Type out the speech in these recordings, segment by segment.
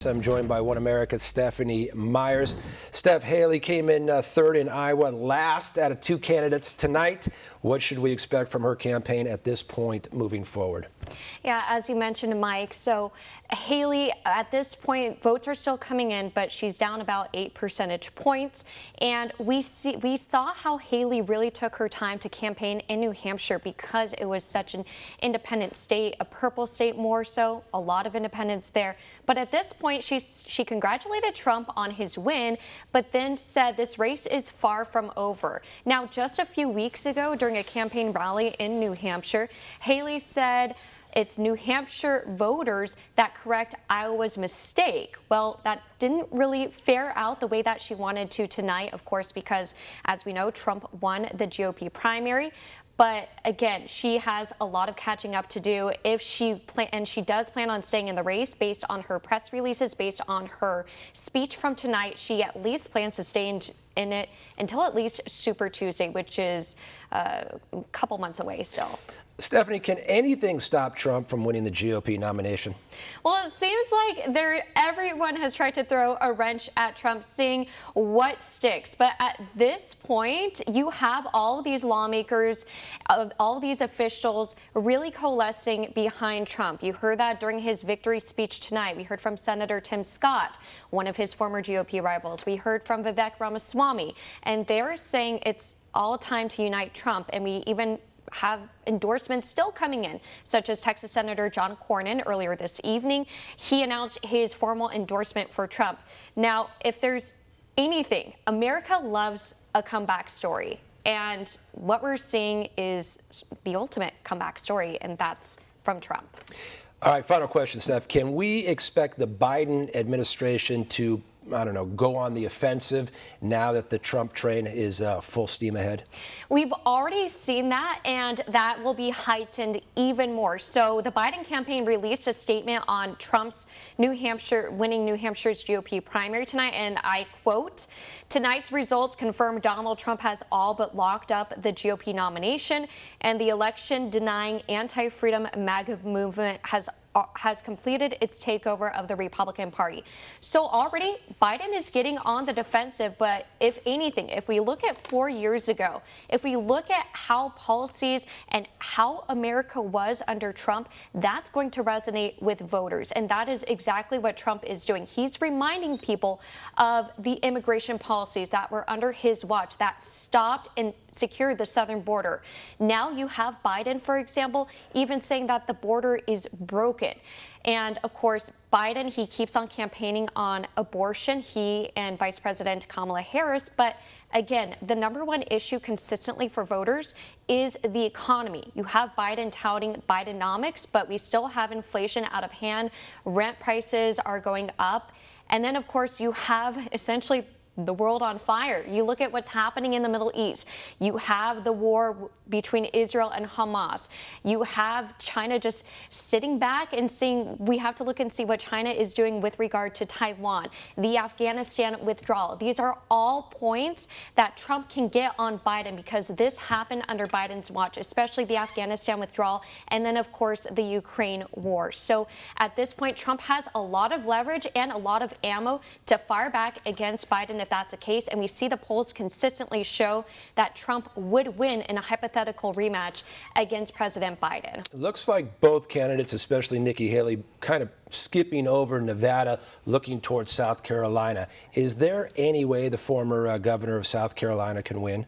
I'm joined by One America's Stephanie Myers. Steph, Haley came in third in Iowa, last out of two candidates tonight. What should we expect from her campaign at this point moving forward? Yeah, as you mentioned, Mike, so Haley, at this point, votes are still coming in, but she's down about 8 percentage points. And we saw how Haley really took her time to campaign in New Hampshire because it was such an independent state, a purple state more so, a lot of independents there. But at this point, she congratulated Trump on his win, but then said this race is far from over. Now, just a few weeks ago, during a campaign rally in New Hampshire, Haley said it's New Hampshire voters that correct Iowa's mistake. Well, that didn't really fare out the way that she wanted to tonight, of course, because, as we know, Trump won the GOP primary. But again, she has a lot of catching up to do if she does plan on staying in the race based on her press releases, based on her speech from tonight. She at least plans to stay in it until at least Super Tuesday, which is a couple months away still. Stephanie, can anything stop Trump from winning the GOP nomination? Well, it seems like everyone has tried to throw a wrench at Trump, seeing what sticks. But at this point, you have all these lawmakers, all these officials really coalescing behind Trump. You heard that during his victory speech tonight. We heard from Senator Tim Scott, one of his former GOP rivals. We heard from Vivek Ramaswamy, and they're saying it's all time to unite Trump. And we even have endorsements still coming in, such as Texas Senator John Cornyn earlier this evening. He announced his formal endorsement for Trump. Now, if there's anything, America loves a comeback story. And what we're seeing is the ultimate comeback story, and that's from Trump. All right, final question, Steph. Can we expect the Biden administration to, go on the offensive now that the Trump train is full steam ahead? We've already seen that, and that will be heightened even more. So the Biden campaign released a statement on Trump's winning New Hampshire's GOP primary tonight, and I quote, "Tonight's results confirm Donald Trump has all but locked up the GOP nomination, and the election-denying anti-freedom MAGA movement has completed its takeover of the Republican Party." So already Biden is getting on the defensive, but if anything, if we look at 4 years ago, if we look at how policies and how America was under Trump, that's going to resonate with voters. And that is exactly what Trump is doing. He's reminding people of the immigration policies that were under his watch that stopped and secured the southern border. Now you have Biden, for example, even saying that the border is broken. And of course, Biden, he keeps on campaigning on abortion, he and Vice President Kamala Harris. But again, the number one issue consistently for voters is the economy. You have Biden touting Bidenomics, but we still have inflation out of hand. Rent prices are going up. And then, of course, you have essentially the world on fire. You look at what's happening in the Middle East. You have the war between Israel and Hamas. You have China just sitting back and saying we have to look and see what China is doing with regard to Taiwan, the Afghanistan withdrawal. These are all points that Trump can get on Biden because this happened under Biden's watch, especially the Afghanistan withdrawal and then, of course, the Ukraine war. So at this point, Trump has a lot of leverage and a lot of ammo to fire back against Biden if that's the case, and we see the polls consistently show that Trump would win in a hypothetical rematch against President Biden. It looks like both candidates, especially Nikki Haley, kind of skipping over Nevada, looking towards South Carolina. Is there any way the former governor of South Carolina can win?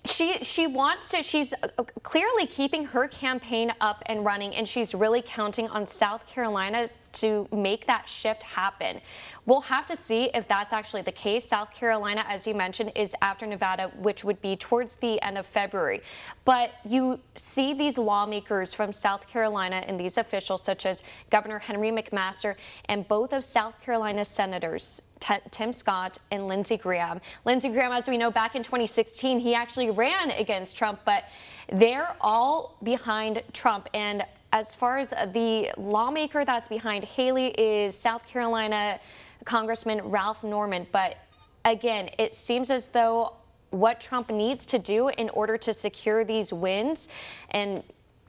She wants to. She's clearly keeping her campaign up and running, and she's really counting on South Carolina to make that shift happen. We'll have to see if that's actually the case. South Carolina, as you mentioned, is after Nevada, which would be towards the end of February. But you see these lawmakers from South Carolina and these officials, such as Governor Henry McMaster and both of South Carolina's senators, Tim Scott and Lindsey Graham. Lindsey Graham, as we know, back in 2016, he actually ran against Trump, but they're all behind Trump. And as far as the lawmaker that's behind Haley is South Carolina Congressman Ralph Norman. But again, it seems as though what Trump needs to do in order to secure these wins and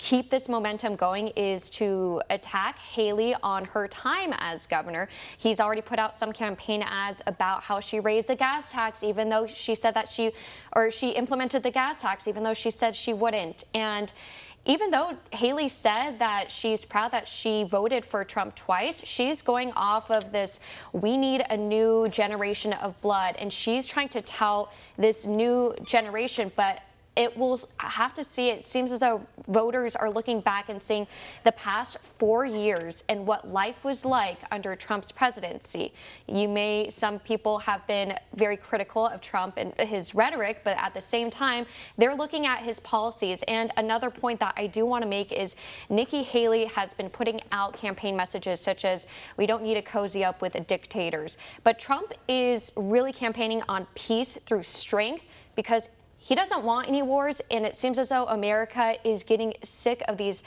keep this momentum going is to attack Haley on her time as governor. He's already put out some campaign ads about how she raised the gas tax, even though she said that she implemented the gas tax, even though she said she wouldn't. And even though Haley said that she's proud that she voted for Trump twice, she's going off of this, we need a new generation of blood, and she's trying to tout this new generation, but it will have to see. It seems as though voters are looking back and seeing the past 4 years and what life was like under Trump's presidency. Some people have been very critical of Trump and his rhetoric, but at the same time, they're looking at his policies. And another point that I do want to make is Nikki Haley has been putting out campaign messages such as, we don't need to cozy up with dictators. But Trump is really campaigning on peace through strength, because he doesn't want any wars, and it seems as though America is getting sick of these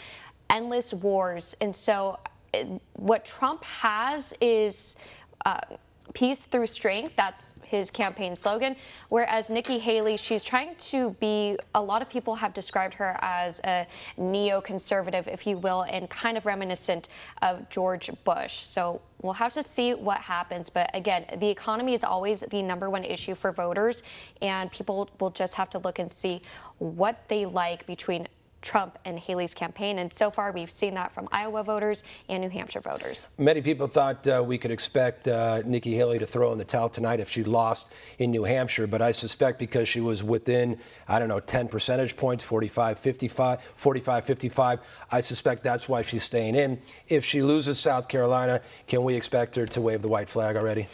endless wars. And so what Trump has is peace through strength. That's his campaign slogan. Whereas Nikki Haley, she's trying to be, a lot of people have described her as a neoconservative, if you will, and kind of reminiscent of George Bush. So we'll have to see what happens. But again, the economy is always the #1 issue for voters, and people will just have to look and see what they like between Trump and Haley's campaign. And so far, we've seen that from Iowa voters and New Hampshire voters. Many people thought we could expect Nikki Haley to throw in the towel tonight if she lost in New Hampshire. But I suspect because she was within, 10 percentage points, 45-55, I suspect that's why she's staying in. If she loses South Carolina, can we expect her to wave the white flag already?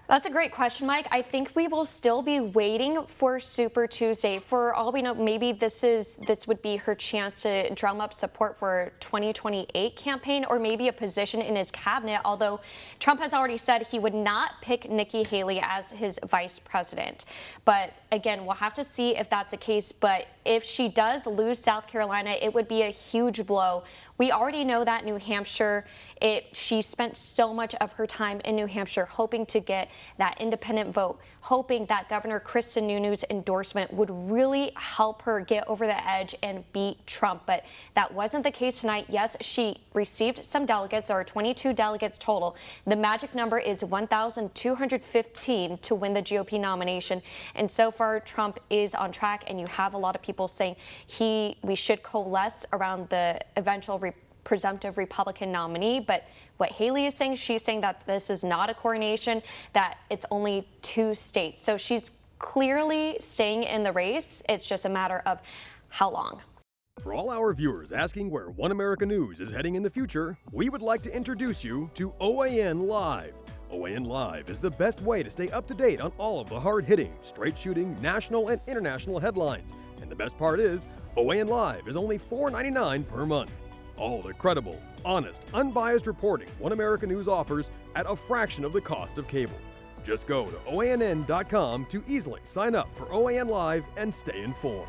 That's a great question, Mike. I think we will still be waiting for Super Tuesday. For all we know, maybe this would be her chance to drum up support for 2028 campaign, or maybe a position in his cabinet, although Trump has already said he would not pick Nikki Haley as his vice president. But again, we'll have to see if that's the case. But if she does lose South Carolina, it would be a huge blow. We already know that New Hampshire, she spent so much of her time in New Hampshire hoping to get that independent vote, hoping that Governor Chris Sununu's endorsement would really help her get over the edge and beat Trump. But that wasn't the case tonight. Yes, she received some delegates. There are 22 delegates total. The magic number is 1,215 to win the GOP nomination. And so far, Trump is on track, and you have a lot of people saying we should coalesce around the eventual presumptive Republican nominee. But what Haley is saying, she's saying that this is not a coronation, that it's only 2 states. So she's clearly staying in the race. It's just a matter of how long. For all our viewers asking where One America News is heading in the future, we would like to introduce you to OAN Live. OAN Live is the best way to stay up to date on all of the hard-hitting, straight-shooting, national and international headlines. And the best part is, OAN Live is only $4.99 per month. All the credible, honest, unbiased reporting One America News offers at a fraction of the cost of cable. Just go to OANN.com to easily sign up for OAN Live and stay informed.